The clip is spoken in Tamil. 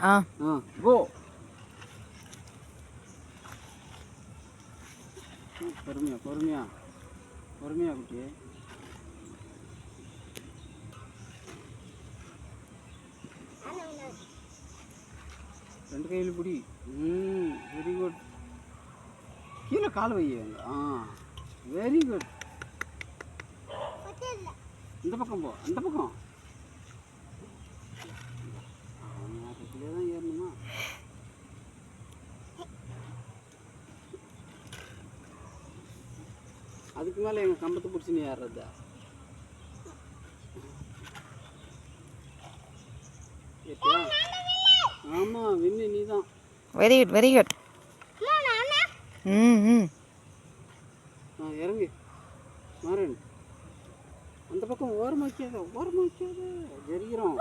கோ. பொறுமையா பொறுமையா பொறுமையா குட்டி. ரெண்டு கையில் பிடி. Very good. கீழே கால் வை. Very good. இந்த பக்கம் போ. அந்த பக்கம் தான் ஏறணுமா? அதுக்கு மேலே எங்கள் கம்பத்தை பிடிச்சி நீ ஏறுறதா? ஆமாம், வின்னு நீ தான். Very good very good. இறங்கு மாறன். அந்த பக்கம் ஓரமாக்காத ஜெரிக்கிறோம்.